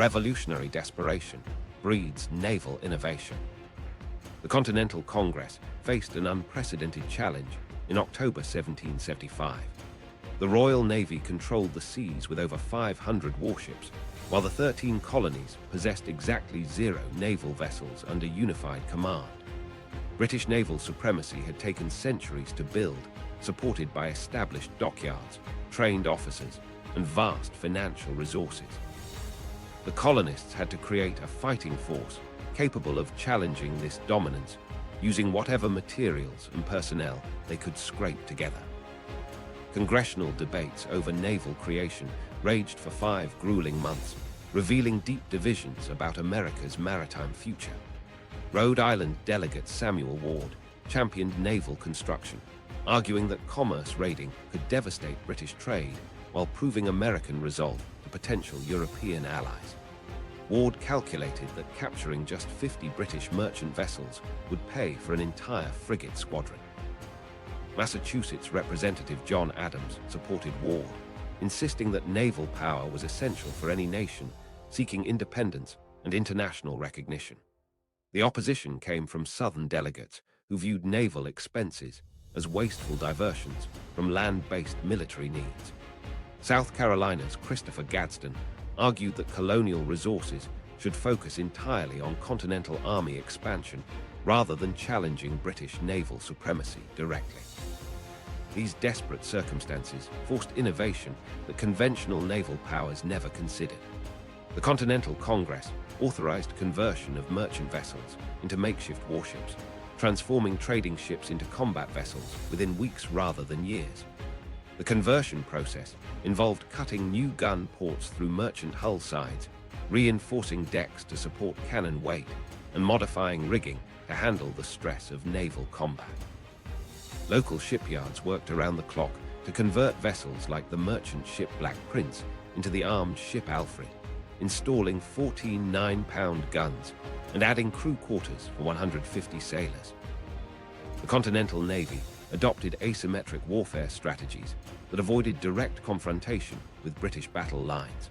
Revolutionary desperation breeds naval innovation. The Continental Congress faced an unprecedented challenge in October 1775. The Royal Navy controlled the seas with over 500 warships, while the 13 colonies possessed exactly 0 naval vessels under unified command. British naval supremacy had taken centuries to build, supported by established dockyards, trained officers, and vast financial resources. The colonists had to create a fighting force capable of challenging this dominance, using whatever materials and personnel they could scrape together. Congressional debates over naval creation raged for 5 grueling months, revealing deep divisions about America's maritime future. Rhode Island delegate Samuel Ward championed naval construction, arguing that commerce raiding could devastate British trade while proving American resolve to potential European allies. Ward calculated that capturing just 50 British merchant vessels would pay for an entire frigate squadron. Massachusetts Representative John Adams supported Ward, insisting that naval power was essential for any nation seeking independence and international recognition. The opposition came from Southern delegates who viewed naval expenses as wasteful diversions from land-based military needs. South Carolina's Christopher Gadsden argued that colonial resources should focus entirely on Continental Army expansion rather than challenging British naval supremacy directly. These desperate circumstances forced innovation that conventional naval powers never considered. The Continental Congress authorized conversion of merchant vessels into makeshift warships, transforming trading ships into combat vessels within weeks rather than years. The conversion process involved cutting new gun ports through merchant hull sides, reinforcing decks to support cannon weight, and modifying rigging to handle the stress of naval combat. Local shipyards worked around the clock to convert vessels like the merchant ship Black Prince into the armed ship Alfred, installing 14 9-pound guns and adding crew quarters for 150 sailors. The Continental Navy adopted asymmetric warfare strategies that avoided direct confrontation with British battle lines.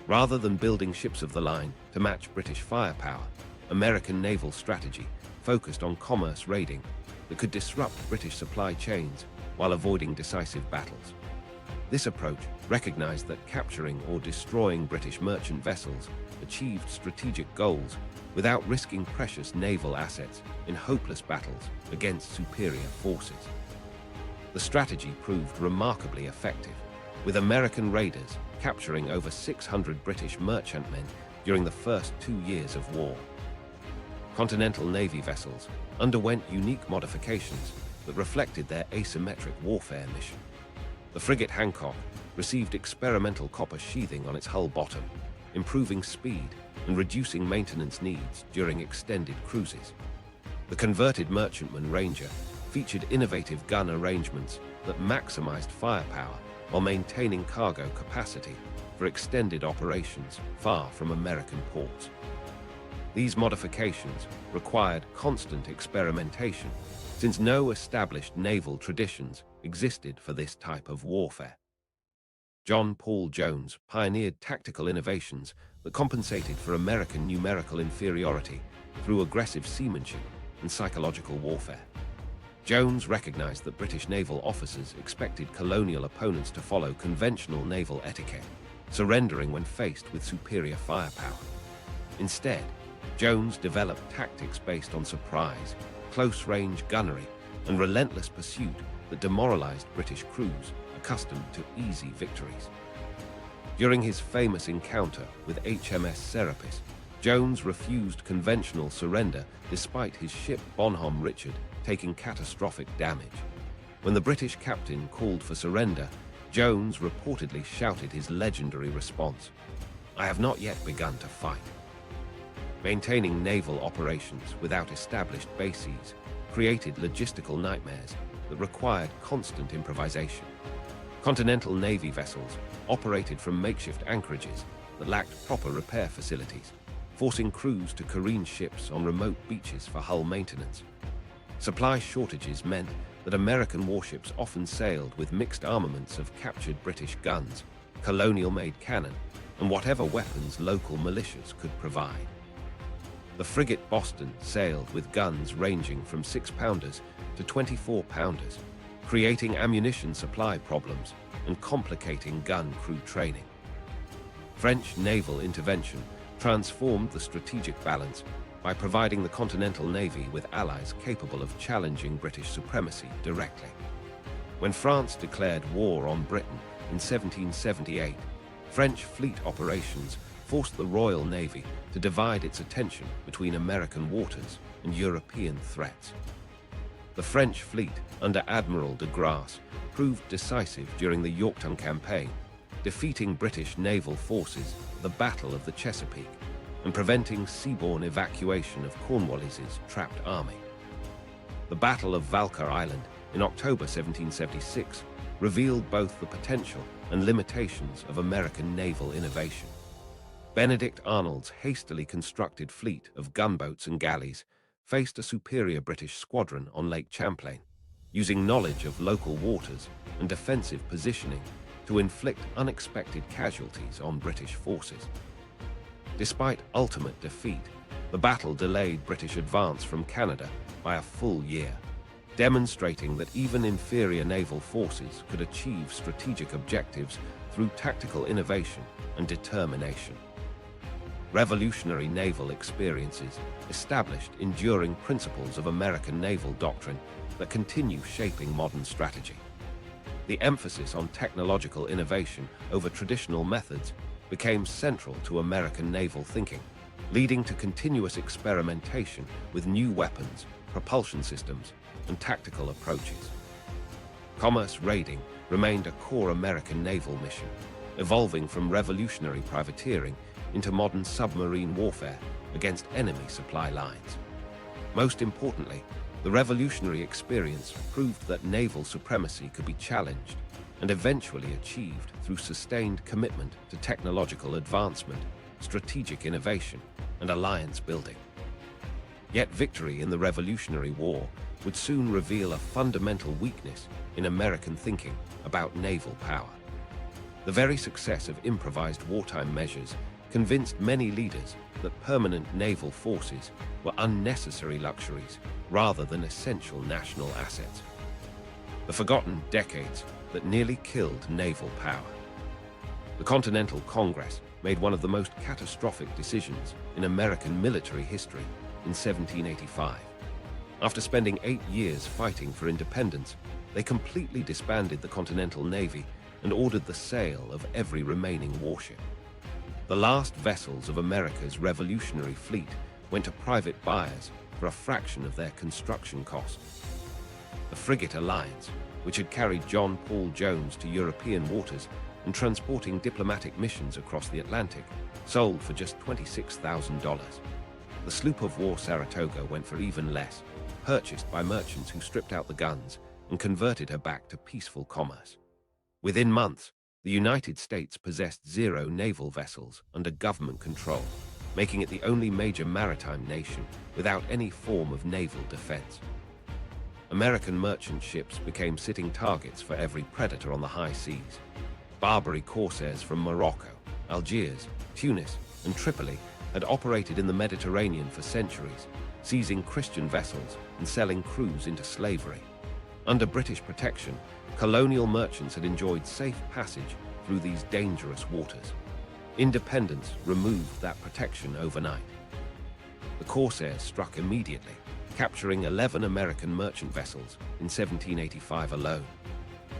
Rather than building ships of the line to match British firepower, American naval strategy focused on commerce raiding that could disrupt British supply chains while avoiding decisive battles. This approach recognized that capturing or destroying British merchant vessels achieved strategic goals without risking precious naval assets in hopeless battles against superior forces. The strategy proved remarkably effective, with American raiders capturing over 600 British merchantmen during the first 2 years of war. Continental Navy vessels underwent unique modifications that reflected their asymmetric warfare mission. The frigate Hancock received experimental copper sheathing on its hull bottom, improving speed and reducing maintenance needs during extended cruises. The converted merchantman Ranger featured innovative gun arrangements that maximized firepower while maintaining cargo capacity for extended operations far from American ports. These modifications required constant experimentation, since no established naval traditions existed for this type of warfare. John Paul Jones pioneered tactical innovations that compensated for American numerical inferiority through aggressive seamanship and psychological warfare. Jones recognized that British naval officers expected colonial opponents to follow conventional naval etiquette, surrendering when faced with superior firepower. Instead, Jones developed tactics based on surprise, close-range gunnery, and relentless pursuit that demoralized British crews accustomed to easy victories. During his famous encounter with HMS Serapis, Jones refused conventional surrender despite his ship Bonhomme Richard taking catastrophic damage. When the British captain called for surrender, Jones reportedly shouted his legendary response, "I have not yet begun to fight." Maintaining naval operations without established bases created logistical nightmares that required constant improvisation. Continental Navy vessels operated from makeshift anchorages that lacked proper repair facilities, forcing crews to careen ships on remote beaches for hull maintenance. Supply shortages meant that American warships often sailed with mixed armaments of captured British guns, colonial-made cannon, and whatever weapons local militias could provide. The frigate Boston sailed with guns ranging from 6-pounders to 24-pounders, creating ammunition supply problems and complicating gun crew training. French naval intervention transformed the strategic balance by providing the Continental Navy with allies capable of challenging British supremacy directly. When France declared war on Britain in 1778, French fleet operations forced the Royal Navy to divide its attention between American waters and European threats. The French fleet, under Admiral de Grasse, proved decisive during the Yorktown campaign, defeating British naval forces at the Battle of the Chesapeake and preventing seaborne evacuation of Cornwallis's trapped army. The Battle of Valker Island in October 1776 revealed both the potential and limitations of American naval innovation. Benedict Arnold's hastily constructed fleet of gunboats and galleys faced a superior British squadron on Lake Champlain, using knowledge of local waters and defensive positioning to inflict unexpected casualties on British forces. Despite ultimate defeat, the battle delayed British advance from Canada by a full year, demonstrating that even inferior naval forces could achieve strategic objectives through tactical innovation and determination. Revolutionary naval experiences established enduring principles of American naval doctrine that continue shaping modern strategy. The emphasis on technological innovation over traditional methods became central to American naval thinking, leading to continuous experimentation with new weapons, propulsion systems, and tactical approaches. Commerce raiding remained a core American naval mission, evolving from revolutionary privateering into modern submarine warfare against enemy supply lines. Most importantly, the revolutionary experience proved that naval supremacy could be challenged and eventually achieved through sustained commitment to technological advancement, strategic innovation, and alliance building. Yet victory in the Revolutionary War would soon reveal a fundamental weakness in American thinking about naval power. The very success of improvised wartime measures convinced many leaders that permanent naval forces were unnecessary luxuries rather than essential national assets. The forgotten decades that nearly killed naval power. The Continental Congress made one of the most catastrophic decisions in American military history in 1785. After spending 8 years fighting for independence, they completely disbanded the Continental Navy and ordered the sale of every remaining warship. The last vessels of America's Revolutionary fleet went to private buyers for a fraction of their construction cost. The frigate Alliance, which had carried John Paul Jones to European waters and transporting diplomatic missions across the Atlantic, sold for just $26,000. The sloop of war Saratoga went for even less, purchased by merchants who stripped out the guns and converted her back to peaceful commerce. Within months, the United States possessed 0 naval vessels under government control, making it the only major maritime nation without any form of naval defense. American merchant ships became sitting targets for every predator on the high seas. Barbary corsairs from Morocco, Algiers, Tunis, and Tripoli had operated in the Mediterranean for centuries, seizing Christian vessels and selling crews into slavery. Under British protection, colonial merchants had enjoyed safe passage through these dangerous waters. Independence removed that protection overnight. The corsairs struck immediately, capturing 11 American merchant vessels in 1785 alone.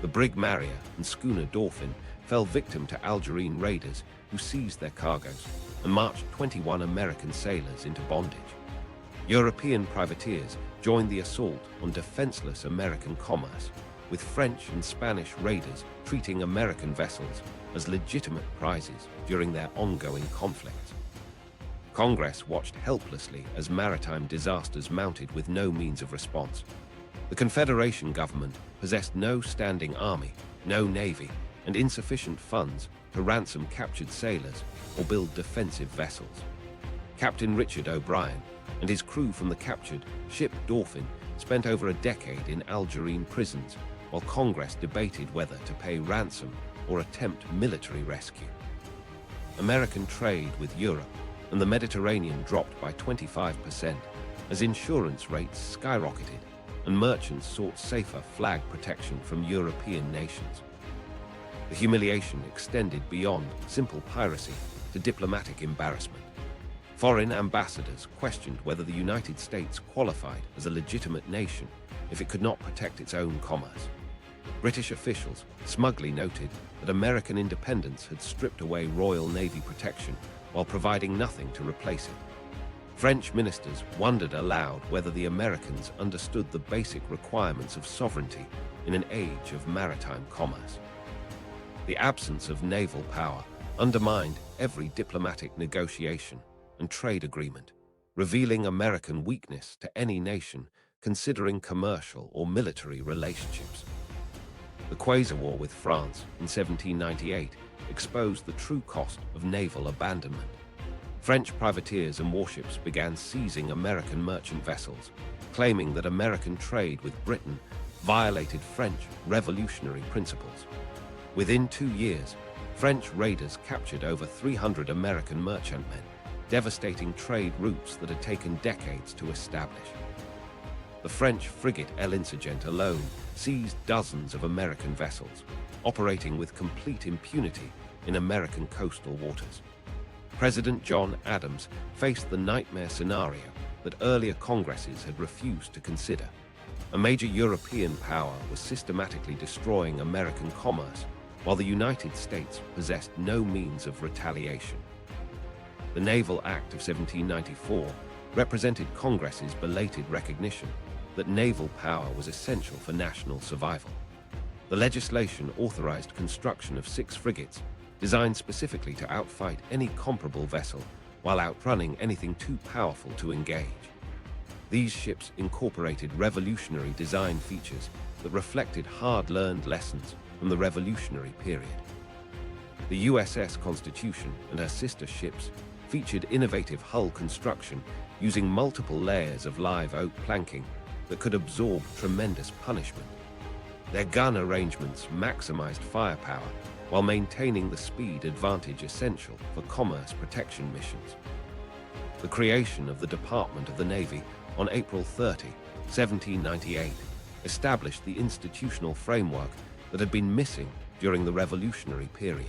The brig Maria and schooner Dauphin fell victim to Algerine raiders who seized their cargoes and marched 21 American sailors into bondage. European privateers joined the assault on defenseless American commerce, with French and Spanish raiders treating American vessels as legitimate prizes during their ongoing conflicts. Congress watched helplessly as maritime disasters mounted with no means of response. The Confederation government possessed no standing army, no navy, and insufficient funds to ransom captured sailors or build defensive vessels. Captain Richard O'Brien and his crew from the captured ship Dauphin spent over a decade in Algerine prisons while Congress debated whether to pay ransom or attempt military rescue. American trade with Europe and the Mediterranean dropped by 25% as insurance rates skyrocketed and merchants sought safer flag protection from European nations. The humiliation extended beyond simple piracy to diplomatic embarrassment. Foreign ambassadors questioned whether the United States qualified as a legitimate nation if it could not protect its own commerce. British officials smugly noted that American independence had stripped away Royal Navy protection while providing nothing to replace it. French ministers wondered aloud whether the Americans understood the basic requirements of sovereignty in an age of maritime commerce. The absence of naval power undermined every diplomatic negotiation and trade agreement, revealing American weakness to any nation considering commercial or military relationships. The Quasi-War with France in 1798 exposed the true cost of naval abandonment. French privateers and warships began seizing American merchant vessels, claiming that American trade with Britain violated French revolutionary principles. Within 2 years, French raiders captured over 300 American merchantmen, devastating trade routes that had taken decades to establish. The French frigate L'Insurgent alone seized dozens of American vessels, operating with complete impunity in American coastal waters. President John Adams faced the nightmare scenario that earlier Congresses had refused to consider. A major European power was systematically destroying American commerce, while the United States possessed no means of retaliation. The Naval Act of 1794 represented Congress's belated recognition that naval power was essential for national survival. The legislation authorized construction of 6 frigates designed specifically to outfight any comparable vessel while outrunning anything too powerful to engage. These ships incorporated revolutionary design features that reflected hard-learned lessons from the Revolutionary period. The USS Constitution and her sister ships featured innovative hull construction using multiple layers of live oak planking that could absorb tremendous punishment. Their gun arrangements maximized firepower while maintaining the speed advantage essential for commerce protection missions. The creation of the Department of the Navy on April 30, 1798, established the institutional framework that had been missing during the Revolutionary period.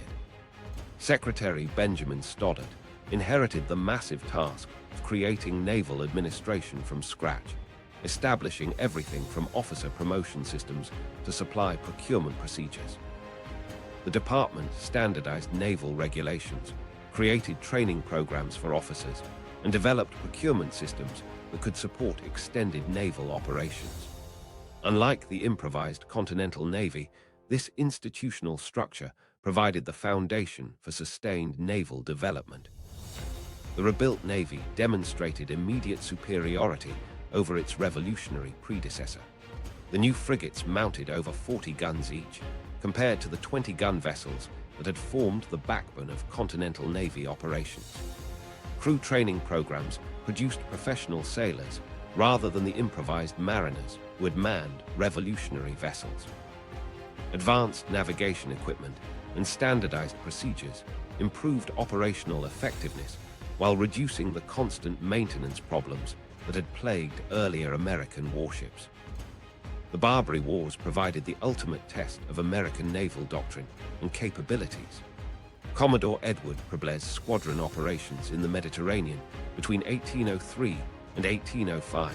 Secretary Benjamin Stoddard inherited the massive task of creating naval administration from scratch, establishing everything from officer promotion systems to supply procurement procedures. The department standardized naval regulations, created training programs for officers, and developed procurement systems that could support extended naval operations. Unlike the improvised Continental Navy, this institutional structure provided the foundation for sustained naval development. The rebuilt Navy demonstrated immediate superiority over its revolutionary predecessor. The new frigates mounted over 40 guns each, compared to the 20-gun vessels that had formed the backbone of Continental Navy operations. Crew training programs produced professional sailors rather than the improvised mariners who had manned revolutionary vessels. Advanced navigation equipment and standardized procedures improved operational effectiveness while reducing the constant maintenance problems that had plagued earlier American warships. The Barbary Wars provided the ultimate test of American naval doctrine and capabilities. Commodore Edward Prebles's squadron operations in the Mediterranean between 1803 and 1805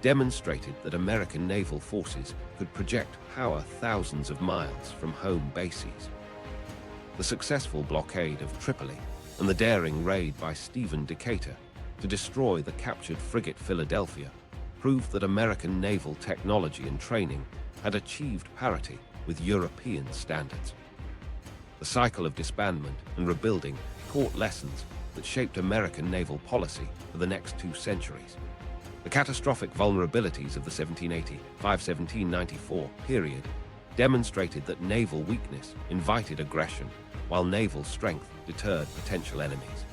demonstrated that American naval forces could project power thousands of miles from home bases. The successful blockade of Tripoli and the daring raid by Stephen Decatur to destroy the captured frigate Philadelphia proved that American naval technology and training had achieved parity with European standards. The cycle of disbandment and rebuilding taught lessons that shaped American naval policy for the next 2 centuries. The catastrophic vulnerabilities of the 1785-1794 period demonstrated that naval weakness invited aggression, while naval strength deterred potential enemies.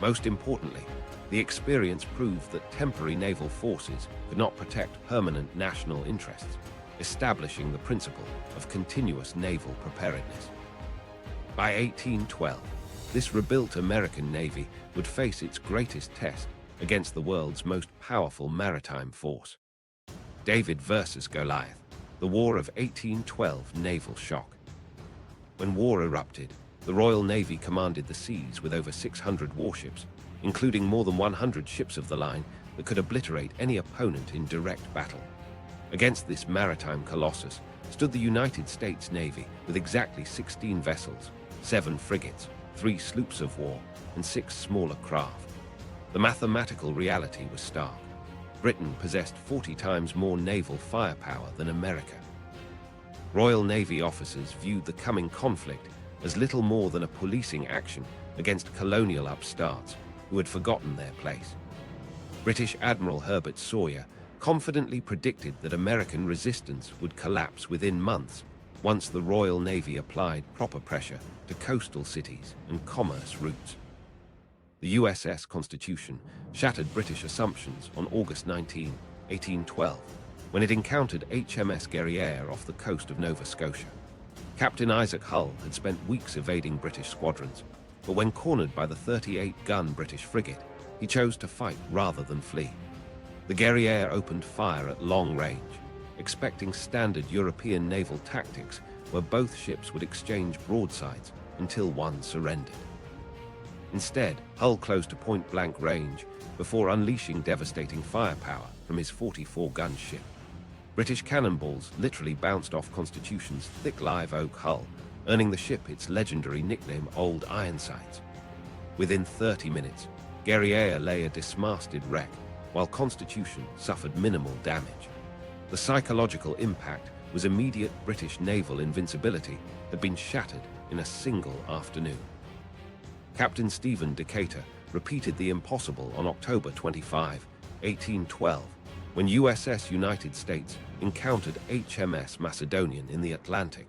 Most importantly, the experience proved that temporary naval forces could not protect permanent national interests, establishing the principle of continuous naval preparedness. By 1812, this rebuilt American Navy would face its greatest test against the world's most powerful maritime force. David versus Goliath, the War of 1812 naval shock. When war erupted, the Royal Navy commanded the seas with over 600 warships, including more than 100 ships of the line that could obliterate any opponent in direct battle. Against this maritime colossus stood the United States Navy with exactly 16 vessels, 7 frigates, 3 sloops of war, and 6 smaller craft. The mathematical reality was stark. Britain possessed 40 times more naval firepower than America. Royal Navy officers viewed the coming conflict as little more than a policing action against colonial upstarts who had forgotten their place. British Admiral Herbert Sawyer confidently predicted that American resistance would collapse within months once the Royal Navy applied proper pressure to coastal cities and commerce routes. The USS Constitution shattered British assumptions on August 19, 1812, when it encountered HMS Guerriere off the coast of Nova Scotia. Captain Isaac Hull had spent weeks evading British squadrons, but when cornered by the 38-gun British frigate, he chose to fight rather than flee. The Guerriere opened fire at long range, expecting standard European naval tactics where both ships would exchange broadsides until one surrendered. Instead, Hull closed to point-blank range before unleashing devastating firepower from his 44-gun ship. British cannonballs literally bounced off Constitution's thick live oak hull, earning the ship its legendary nickname Old Ironsides. Within 30 minutes, Guerriere lay a dismasted wreck, while Constitution suffered minimal damage. The psychological impact was immediate. British naval invincibility had been shattered in a single afternoon. Captain Stephen Decatur repeated the impossible on October 25, 1812, when USS United States encountered HMS Macedonian in the Atlantic.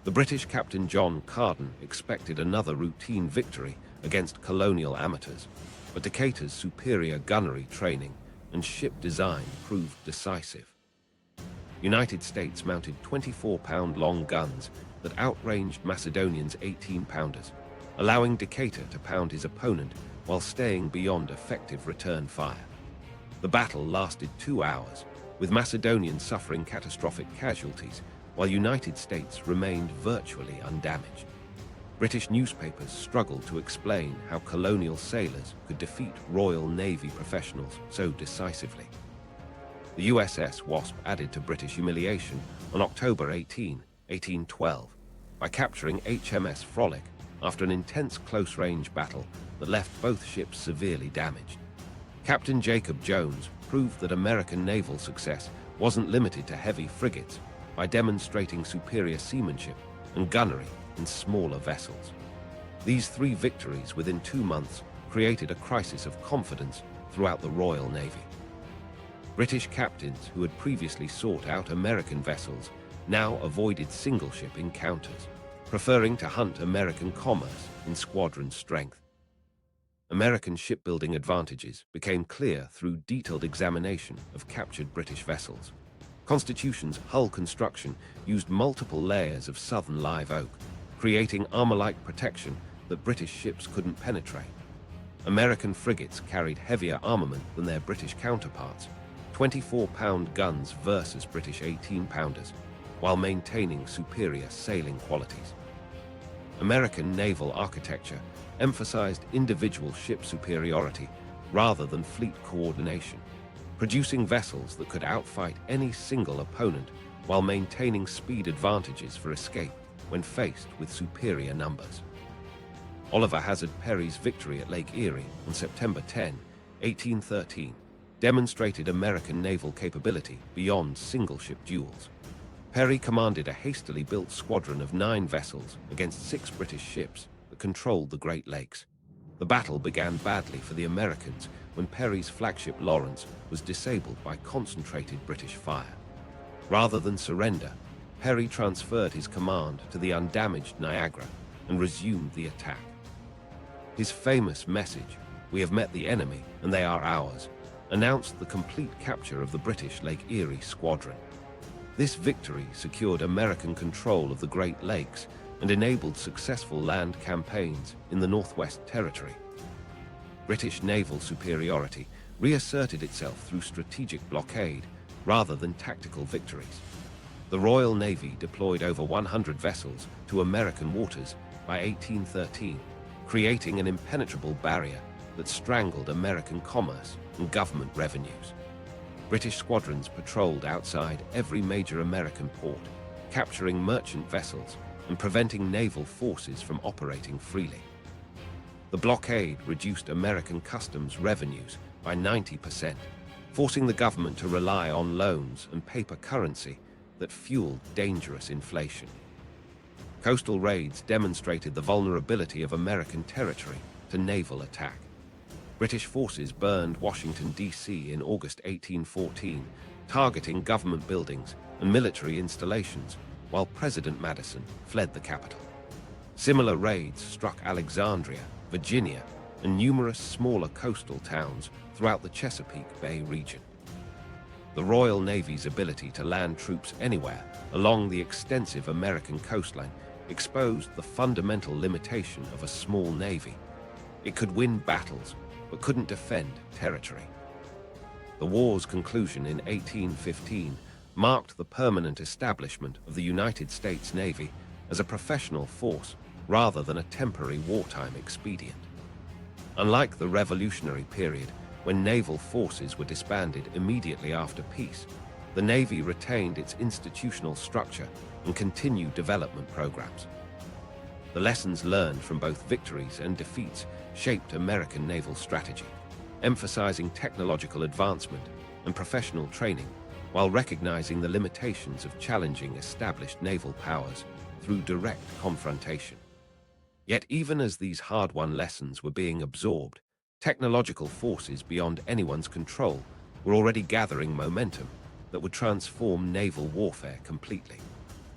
The British Captain John Carden expected another routine victory against colonial amateurs, but Decatur's superior gunnery training and ship design proved decisive. United States mounted 24-pound-long guns that outranged Macedonian's 18-pounders, allowing Decatur to pound his opponent while staying beyond effective return fire. The battle lasted 2 hours, with Macedonians suffering catastrophic casualties, while United States remained virtually undamaged. British newspapers struggled to explain how colonial sailors could defeat Royal Navy professionals so decisively. The USS Wasp added to British humiliation on October 18, 1812, by capturing HMS Frolic after an intense close-range battle that left both ships severely damaged. Captain Jacob Jones proved that American naval success wasn't limited to heavy frigates by demonstrating superior seamanship and gunnery in smaller vessels. These 3 victories within 2 months created a crisis of confidence throughout the Royal Navy. British captains who had previously sought out American vessels now avoided single-ship encounters, preferring to hunt American commerce in squadron strength. American shipbuilding advantages became clear through detailed examination of captured British vessels. Constitution's hull construction used multiple layers of southern live oak, creating armor-like protection that British ships couldn't penetrate. American frigates carried heavier armament than their British counterparts, 24-pound guns versus British 18-pounders, while maintaining superior sailing qualities. American naval architecture emphasized individual ship superiority rather than fleet coordination, producing vessels that could outfight any single opponent while maintaining speed advantages for escape when faced with superior numbers. Oliver Hazard Perry's victory at Lake Erie on September 10, 1813, demonstrated American naval capability beyond single-ship duels. Perry commanded a hastily built squadron of 9 vessels against 6 British ships that controlled the Great Lakes. The battle began badly for the Americans when Perry's flagship Lawrence was disabled by concentrated British fire. Rather than surrender, Perry transferred his command to the undamaged Niagara and resumed the attack. His famous message, "We have met the enemy and they are ours," announced the complete capture of the British Lake Erie squadron. This victory secured American control of the Great Lakes and enabled successful land campaigns in the Northwest Territory. British naval superiority reasserted itself through strategic blockade rather than tactical victories. The Royal Navy deployed over 100 vessels to American waters by 1813, creating an impenetrable barrier that strangled American commerce and government revenues. British squadrons patrolled outside every major American port, capturing merchant vessels and preventing naval forces from operating freely. The blockade reduced American customs revenues by 90%, forcing the government to rely on loans and paper currency that fueled dangerous inflation. Coastal raids demonstrated the vulnerability of American territory to naval attack. British forces burned Washington, D.C. in August 1814, targeting government buildings and military installations, while President Madison fled the capital. Similar raids struck Alexandria, Virginia, and numerous smaller coastal towns throughout the Chesapeake Bay region. The Royal Navy's ability to land troops anywhere along the extensive American coastline exposed the fundamental limitation of a small navy. It could win battles, but couldn't defend territory. The war's conclusion in 1815 marked the permanent establishment of the United States Navy as a professional force rather than a temporary wartime expedient. Unlike the Revolutionary period, when naval forces were disbanded immediately after peace, the Navy retained its institutional structure and continued development programs. The lessons learned from both victories and defeats shaped American naval strategy, emphasizing technological advancement and professional training while recognizing the limitations of challenging established naval powers through direct confrontation. Yet even as these hard-won lessons were being absorbed, technological forces beyond anyone's control were already gathering momentum that would transform naval warfare completely.